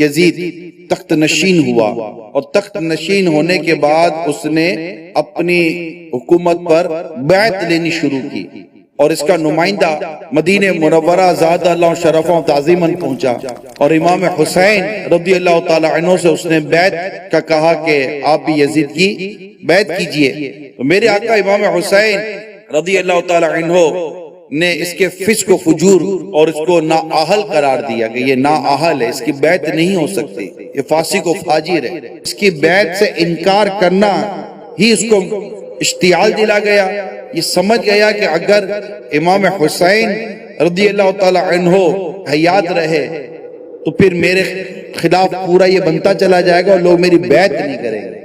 یزید تخت نشین ہوا اور تخت نشین ہونے کے بعد اس نے اپنی حکومت پر بیعت لینی شروع کی اور اس کا نمائندہ مدینہ منورہ زاد اللہ شرفہ و تعظیماً پہنچا اور امام حسین رضی اللہ تعالی عنہ سے اس نے بیعت کا کہا کہ آپ بھی یزید کی بیعت کیجئے. تو میرے آقا امام حسین رضی اللہ تعالی عنہ نے اس کے فسق و فجور اور اس کو نااہل قرار دیا کہ یہ نااہل ہے، اس کی بیعت نہیں ہو سکتی، یہ فاسق و فاجر ہے. اس کی بیعت سے انکار کرنا ہی اس کو اشتعال دلا گیا. یہ سمجھ گیا کہ اگر امام حسین رضی اللہ تعالی عنہ حیات رہے تو پھر میرے خلاف پورا یہ بنتا چلا جائے گا اور لوگ میری بیعت نہیں کریں گے.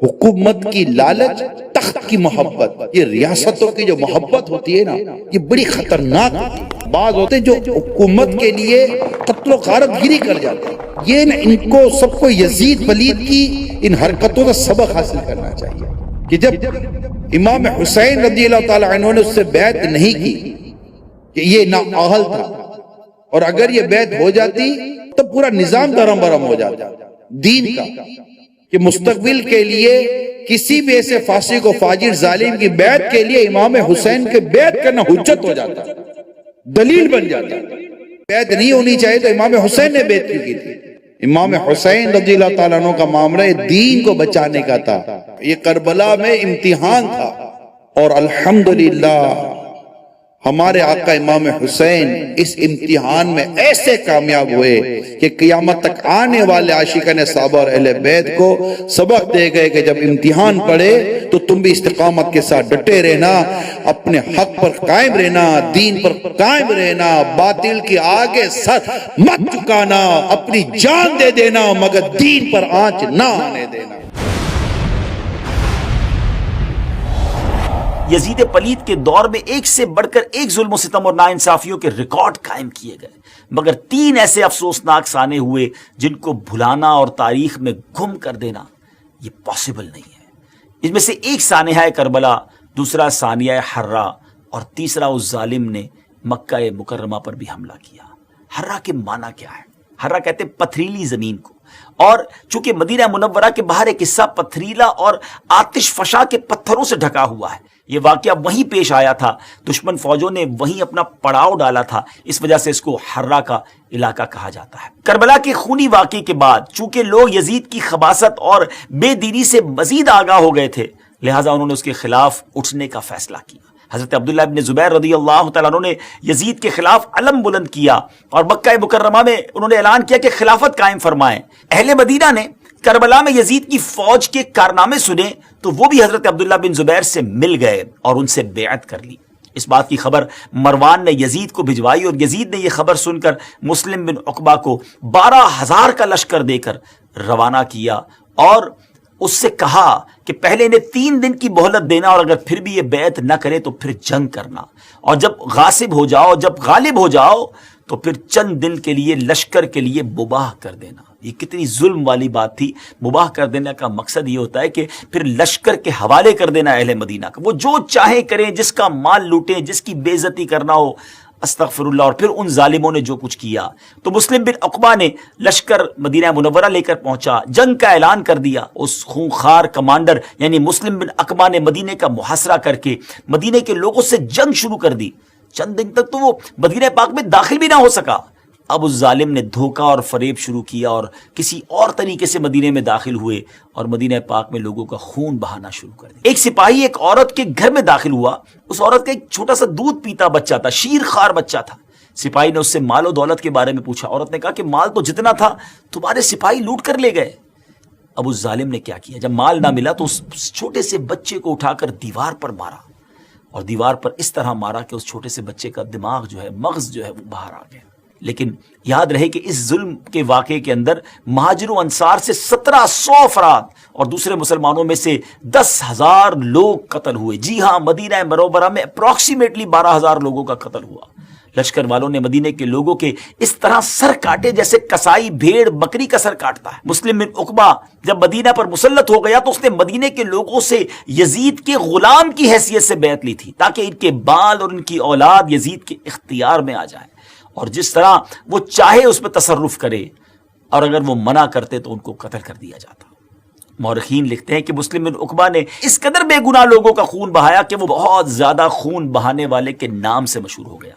حکومت کی لالچ، تخت کی محبت، یہ ریاستوں کی جو محبت ہوتی ہے نا، یہ بڑی خطرناک ہوتی ہے. بعض ہوتے جو حکومت کے لیے قتل و غارت گیری کر جاتے ہیں، یہ نا ان کو سب کو یزید پلید کی ان حرکتوں کا سبق حاصل کرنا چاہیے کہ جب امام حسین رضی اللہ تعالی عنہ نے اس سے بیعت نہیں کی کہ یہ نااہل تھا، اور اگر یہ بیعت ہو جاتی تو پورا نظام درہم برہم ہو جاتا دین کا، کہ مستقبل کے لیے کسی بھی ایسے فاسق و فاجر ظالم کی بیعت کے لیے امام حسین کے بیعت کرنا حجت ہو جاتا، دلیل بن جاتا. بیعت نہیں ہونی چاہیے تو امام حسین نے بیعت کیوں کی تھی؟ امام حسین رضی اللہ تعالیٰ عنہ کا معاملہ دین کو بچانے کا تھا. یہ کربلا میں امتحان تھا اور الحمدللہ ہمارے آقا امام حسین اس امتحان میں ایسے کامیاب ہوئے کہ قیامت تک آنے والے عاشقان صحابہ اور اہل بیت کو سبق دے گئے کہ جب امتحان پڑے تو تم بھی استقامت کے ساتھ ڈٹے رہنا، اپنے حق پر قائم رہنا، دین پر قائم رہنا، باطل کی آگے سر مت جھکانا، اپنی جان دے دینا مگر دین پر آنچ نہ آنے دینا. یزید پلید کے دور میں ایک سے بڑھ کر ایک ظلم و ستم اور ناانصافیوں کے ریکارڈ قائم کیے گئے، مگر 3 ایسے افسوسناک سانے ہوئے جن کو بھلانا اور تاریخ میں گم کر دینا یہ پاسبل نہیں ہے. اس میں سے ایک سانحہ کربلا، دوسرا ثانیہ حرہ اور تیسرا اس ظالم نے مکہ مکرمہ پر بھی حملہ کیا. حرہ کے معنی کیا ہے؟ حرہ کہتے ہیں پتھریلی زمین کو، اور چونکہ مدینہ منورہ کے باہر ایک حصہ پتھریلا اور آتش فشاں کے پتھروں سے ڈھکا ہوا ہے. یہ واقعہ وہیں پیش آیا تھا، دشمن فوجوں نے وہیں اپنا پڑاؤ ڈالا تھا، اس وجہ سے اس کو حرہ کا علاقہ کہا جاتا ہے. کربلا کے خونی واقعے کے بعد چونکہ لوگ یزید کی خباثت اور بے دینی سے مزید آگاہ ہو گئے تھے، لہٰذا انہوں نے اس کے خلاف اٹھنے کا فیصلہ کیا. حضرت عبداللہ ابن زبیر رضی اللہ تعالیٰ عنہ نے یزید کے خلاف علم بلند کیا اور مکہ مکرمہ میں انہوں نے اعلان کیا کہ خلافت قائم فرمائیں. اہل مدینہ نے کربلا میں یزید کی فوج کے کارنامے سنے تو وہ بھی حضرت عبداللہ بن زبیر سے مل گئے اور ان سے بیعت کر لی. اس بات کی خبر مروان نے یزید کو بھجوائی اور یزید نے یہ خبر سن کر مسلم بن عقبہ کو 12,000 کا لشکر دے کر روانہ کیا اور اس سے کہا کہ پہلے انہیں 3 دن کی مہلت دینا اور اگر پھر بھی یہ بیعت نہ کرے تو پھر جنگ کرنا، اور جب غاصب ہو جاؤ، جب غالب ہو جاؤ تو پھر چند دن کے لیے لشکر کے لیے مباح کر دینا. یہ کتنی ظلم والی بات تھی. مباح کر دینے کا مقصد یہ ہوتا ہے کہ پھر لشکر کے حوالے کر دینا اہل مدینہ کا، وہ جو چاہیں کریں، جس کا مال لوٹیں، جس کی بے عزتی کرنا ہو، استغفر اللہ. اور پھر ان ظالموں نے جو کچھ کیا تو مسلم بن عقبہ نے لشکر مدینہ منورہ لے کر پہنچا، جنگ کا اعلان کر دیا. اس خونخوار کمانڈر یعنی مسلم بن عقبہ نے مدینے کا محاصرہ کر کے مدینے کے لوگوں سے جنگ شروع کر دی. چند دن تک تو وہ مدینہ پاک میں داخل بھی نہ ہو سکا. اب اس ظالم نے دھوکہ اور فریب شروع کیا اور کسی اور طریقے سے مدینے میں داخل ہوئے اور مدینہ پاک میں لوگوں کا خون بہانا شروع کر دیا. ایک سپاہی ایک عورت کے گھر میں داخل ہوا. اس عورت کا ایک چھوٹا سا دودھ پیتا بچہ تھا، شیر خوار بچہ تھا. سپاہی نے اس سے مال و دولت کے بارے میں پوچھا. عورت نے کہا کہ مال تو جتنا تھا تمہارے سپاہی لوٹ کر لے گئے. اب اس ظالم نے کیا کیا، جب مال نہ ملا تو اس چھوٹے سے بچے کو اٹھا کر دیوار پر مارا، اور دیوار پر اس طرح مارا کہ اس چھوٹے سے بچے کا دماغ جو ہے، مغز جو ہے وہ باہر آ گیا. لیکن یاد رہے کہ اس ظلم کے واقعے کے اندر مہاجر و انصار سے 1700 افراد اور دوسرے مسلمانوں میں سے 10,000 لوگ قتل ہوئے. جی ہاں، مدینہ منورہ میں اپروکسیمیٹلی 12,000 لوگوں کا قتل ہوا. لشکر والوں نے مدینے کے لوگوں کے اس طرح سر کاٹے جیسے کسائی بھیڑ بکری کا سر کاٹتا ہے۔ مسلم بن عقبہ جب مدینہ پر مسلط ہو گیا تو اس نے مدینے کے لوگوں سے یزید کے غلام کی حیثیت سے بیعت لی تھی تاکہ ان کے بال اور ان کی اولاد یزید کے اختیار میں آ جائے، اور جس طرح وہ چاہے اس پہ تصرف کرے، اور اگر وہ منع کرتے تو ان کو قتل کر دیا جاتا۔ مورخین لکھتے ہیں کہ مسلم بن عقبہ نے اس قدر بے گناہ لوگوں کا خون بہایا کہ وہ بہت زیادہ خون بہانے والے کے نام سے مشہور ہو گیا،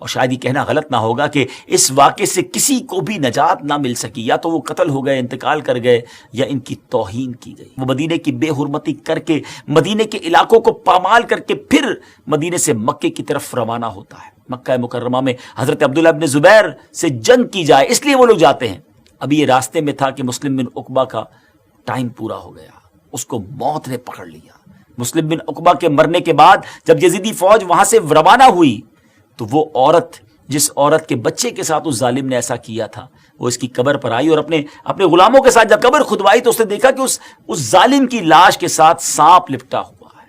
اور شاید یہ کہنا غلط نہ ہوگا کہ اس واقعے سے کسی کو بھی نجات نہ مل سکی، یا تو وہ قتل ہو گئے، انتقال کر گئے، یا ان کی توہین کی گئی۔ وہ مدینے کی بے حرمتی کر کے، مدینے کے علاقوں کو پامال کر کے پھر مدینے سے مکے کی طرف روانہ ہوتا ہے۔ مکہ مکرمہ میں حضرت عبداللہ بن زبیر سے جنگ کی جائے اس لیے وہ لوگ جاتے ہیں۔ ابھی یہ راستے میں تھا کہ مسلم بن عقبہ کا ٹائم پورا ہو گیا، اس کو موت نے پکڑ لیا۔ مسلم بن عقبہ کے مرنے کے بعد جب یزیدی فوج وہاں سے روانہ ہوئی تو وہ عورت، جس عورت کے بچے کے ساتھ اس ظالم نے ایسا کیا تھا، وہ اس کی قبر پر آئی اور اپنے غلاموں کے ساتھ جب قبر کھدوائی تو اس نے دیکھا کہ اس ظالم کی لاش کے ساتھ سانپ لپٹا ہوا ہے۔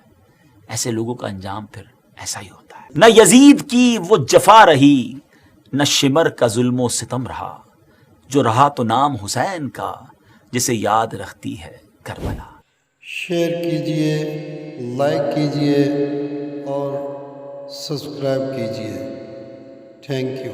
ایسے لوگوں کا انجام پھر ایسا ہی ہوتا ہے۔ نہ یزید کی وہ جفا رہی، نہ شمر کا ظلم و ستم رہا، جو رہا تو نام حسین کا، جسے یاد رکھتی ہے کربلا۔ شیئر کیجئے، لائک کیجئے اور سبسکرائب کیجئے۔ Thank you.